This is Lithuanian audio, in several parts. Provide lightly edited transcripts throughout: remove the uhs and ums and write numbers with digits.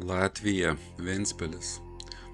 Latvija, Ventspilis.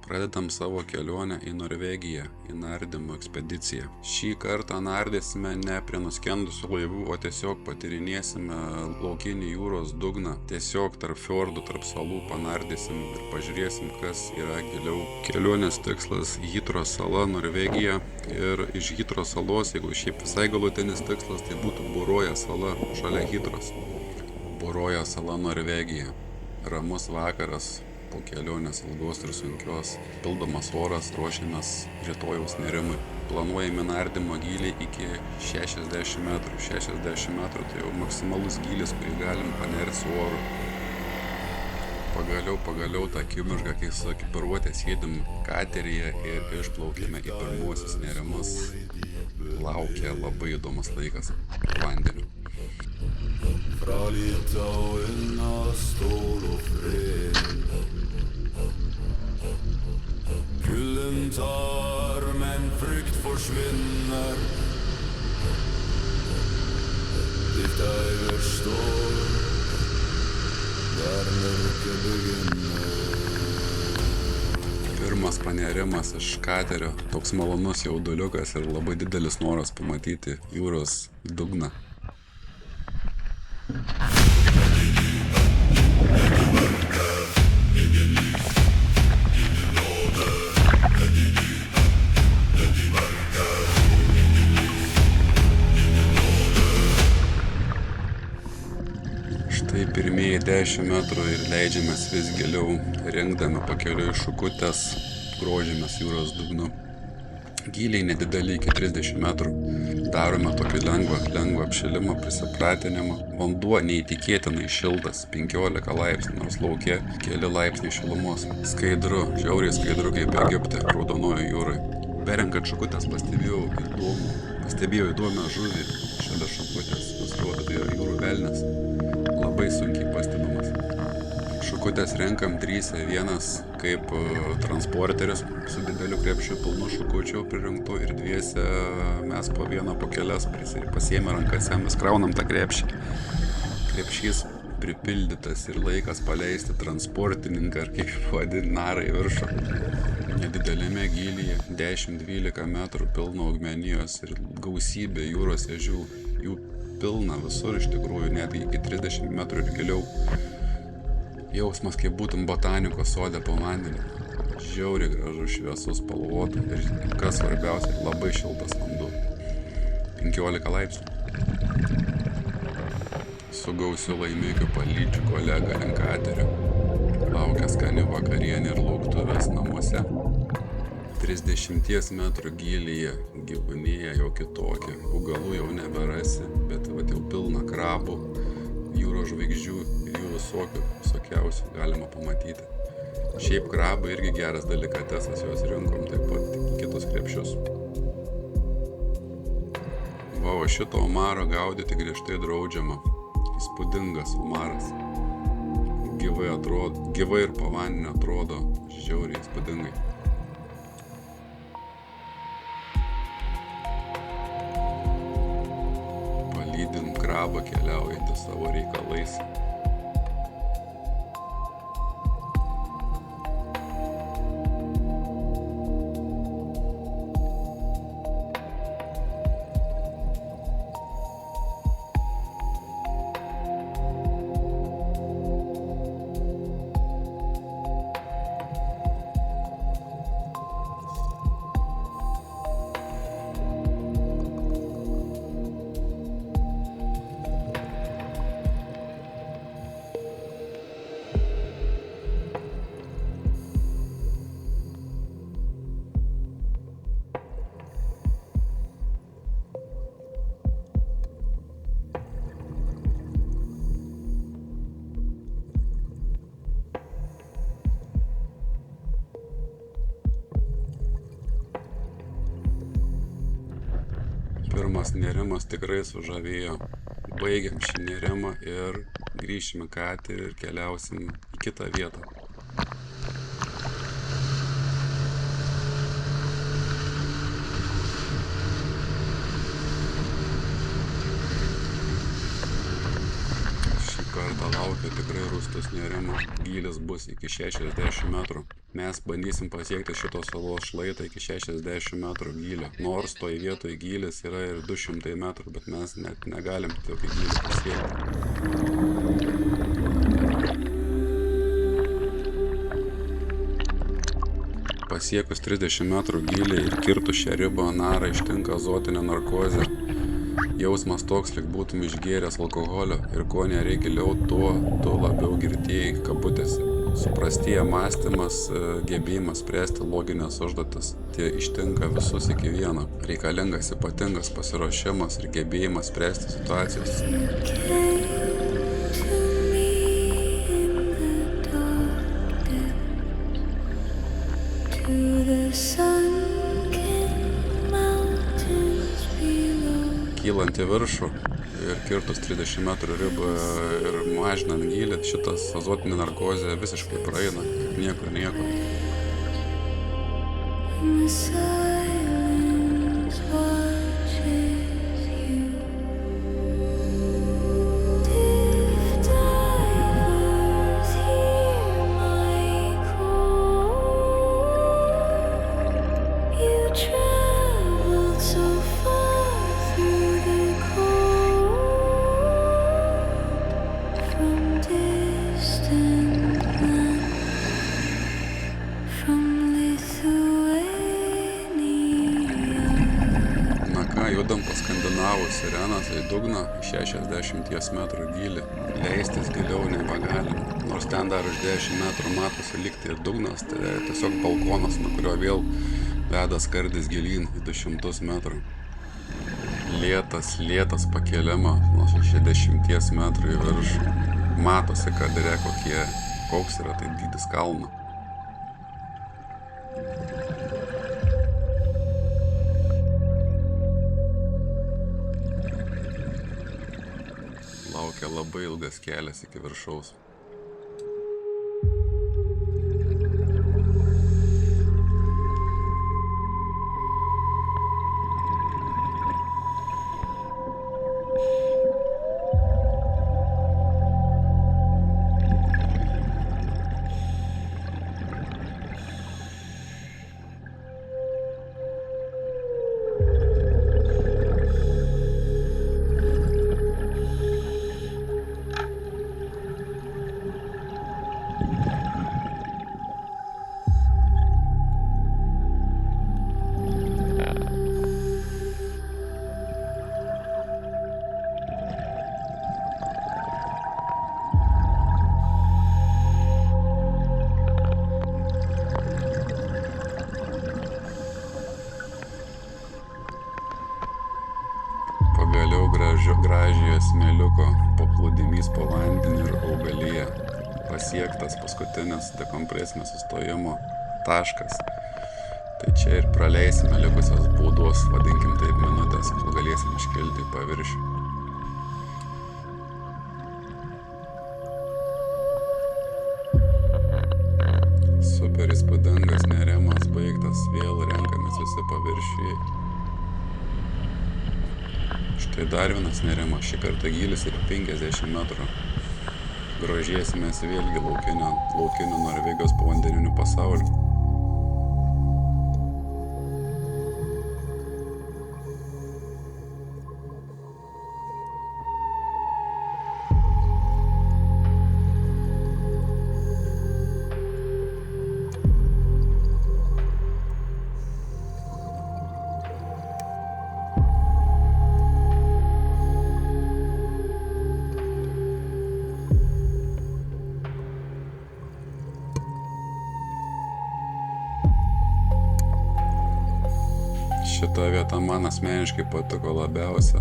Pradedam savo kelionę į Norvegiją, į nardymo ekspediciją. Šį kartą nardysime ne prie nuskendusių laivų, o tiesiog patyrinėsime laukinį jūros dugną. Tiesiog tarp fjordų, tarp salų panardysim ir pažiūrėsim, kas yra giliau. Kelionės tikslas Hithros sala, Norvegija. Ir iš Hithros salos, jeigu šiaip visai galutinis tikslas, tai būtų Buroja sala šalia Hithros. Buroja sala, Norvegija. Ramus vakaras, po kelionės ilgos ir sunkios, pildomas oras, ruošiamės rytojaus nerimui. Planuojame nardymo gylį iki 60 metrų. 60 metrų tai jau maksimalus gylis, kurį galim panerti su oru. Pagaliau tą akimirką, kai su ekipiruotė sėdim kateryje ir išplaukėme į pirmuosius nerimus. Laukia labai įdomus laikas vandeniu. Fra Litauen av stål og fred. Kulden tar, men frykt forsvinner. Ditt øyne står, der mørket begynner. Pirmas panerimas iš katerio, toks malonus jauduliukas ir labai didelis noras pamatyti jūros dugną. Štai pirmieji 10 metrų ir leidžiamės vis giliau, rengdami pakeliui šukutes, grožimės jūros dugnu. Gyliai nedideli iki 30 metrų. Darome tokį lengvą apšilimą, prisipratinimą. Vanduo neįtikėtinai šiltas, 15 laipsnių, nors lauke keli laipsniai šilumos. Skaidru, žiauriai skaidru kaip Egipte, Raudonojoje jūroje. Berenkant šukutes pastebėjau įdomią žuvį šalia šukutės. Pasirodo, tai yra jūrų velnias. Labai sunkiai pastebimas. Šukutės renkam tryse, vienas kaip transporteris su dideliu krepšiu pilnu šukučių pririnktų ir dviese mes po vieną po kelias pasiėmę rankose, mes kraunam tą krepšį. Krepšys pripildytas ir laikas paleisti transportininką ar kaip vadinti narą į viršų. Nedidelėme gylyje 10-12 metrų pilno augmenijos ir gausybė jūros ežių. Jų pilna visur iš tikrųjų, net iki 30 metrų ir giliau. Jausmas, kaip būtum botanikos sode po vandeniu. Žiauriai gražus, šviesus, spalvota ir kas svarbiausia, labai šiltas vanduo. 15 laipsnių. Su gausiu laimikiu palydžiu kolegą ant katerio. Laukia skani vakarienė ir lauktuvės namuose. 30 metrų gylyje gyvūnija jau kitokia. Augalų jau neberasi, bet jau pilna krabų, jūros žvaigždžių ir jų visokiausių galima pamatyti. Šiaip krabai irgi geras delikatesas, juos rinkom taip pat kitus krepšius. O šito omaro gaudyti griežtai draudžiama. Įspūdingas omaras. Gyvai ir po vandeniu atrodo žiauriai įspūdingai. Palydim krabą keliaujantį savo reikalais. Pirmas nerimas tikrai sužavėjo. Baigiam šį nerimą ir grįšime katerį ir keliausim į kitą vietą. šlaitą laukia tikrai rūstus nėrimas. Gylis bus iki 60 metrų. Mes bandysim pasiekti šitos salos šlaitą iki 60 metrų gylio. Nors toj vietoj gylis yra ir 200 metrų, bet mes net negalim tokį gylį pasiekti. Pasiekus 30 metrų gylį ir kirtus šią ribą, narą ištinka azotinė narkozė. Jausmas toks, lyg būtum išgėręs alkoholio ir kuo neri giliau, tuo labiau girdėjai kabutėse. Suprastėja mąstymas, gebėjimas spręsti loginės užduotis. Tie ištinka visus iki vieno. Reikalingas ypatingas pasiruošimas ir gebėjimas spręsti situacijas. Kylant į viršų ir kirtus 30 metrų ribą ir mažinant gylį, šitas azotinė narkozė visiškai praeina, nieko. Judam pas skandinavų sirenas į dugną 60 metrų gylį. Leistis giliau nebegalim. Nors ten dar už 10 metrų matosi likti ir dugnas, tai tiesiog balkonas, nuo kurio vėl veda skardis gilyn į 200 metrų. Lėtas pakėlimas nuo 60 metrų į viršų. Matosi, kad koks yra tai dydis kalno. Laukia labai ilgas kelias iki viršaus. Pagaliau gražiojo smėliuko paplūdimys po vandeniu ir augalija. Pasiektas paskutinis dekompresinio sustojimo taškas. Tai čia ir praleisime likusios baudos, vadinkim taip, minutės, kol galėsim iškilti į paviršių. Super įspūdingas nėrimas baigtas, vėl renkamės visi paviršiai. Štai dar vienas nėrimas, šį kartą gylis iki 50 metrų. Grožėsimės vėlgi laukiniu Norvegijos povandeniniu pasauliu. Šita vieta man asmeniškai patiko labiausia.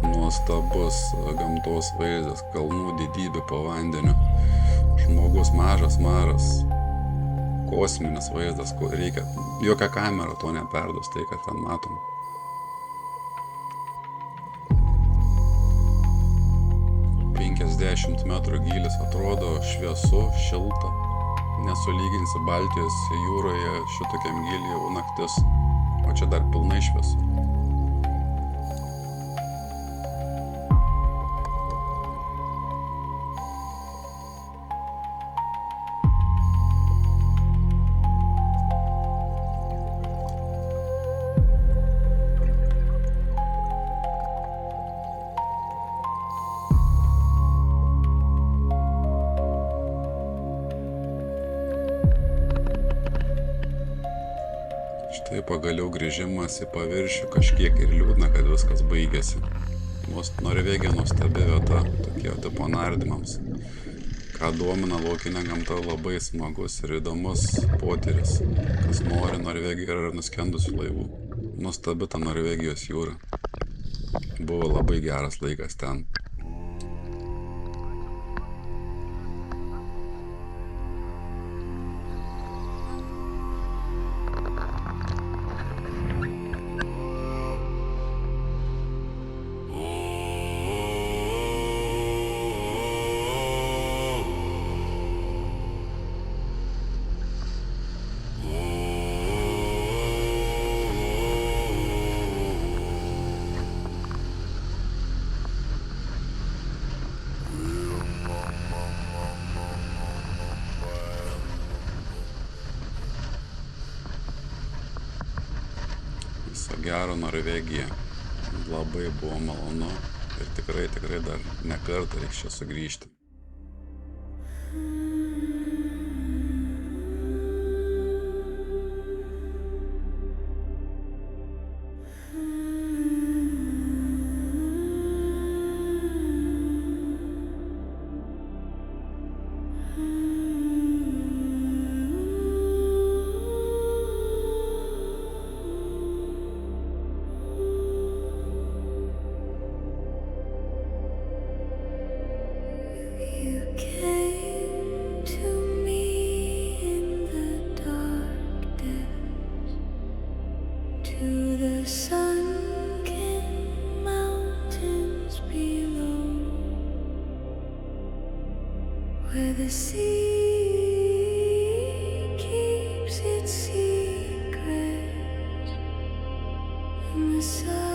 Nuostabus gamtos vaizdas, kalnų didybė po vandeniu. Žmogus mažas, kosminis vaizdas, kur reikia. Jokia kamera to neperduos, tai ką ten matom. Metrų gylis atrodo šviesu, šilta. Nesulyginsi Baltijos jūroje šitokiam gylyje jau naktis. O čia dar pilnai šviesu. Tai pagaliau grįžimas į paviršių, kažkiek ir liūdna, kad viskas baigėsi. Norvegija nuostabi vieta, tokie tipo nardymams. Ką domina laukinė gamta, labai smagus ir įdomus potyris. Kas nori, Norvegijoje yra nuskendusių laivų. Nuostabi ta Norvegijos jūra. Buvo labai geras laikas ten. Viso gero Norvegija. Labai buvo malonu ir tikrai dar ne kartą reiks čia sugrįžti. You came to me in the darkness, to the sunken mountains below, where the sea keeps its secrets, and the sun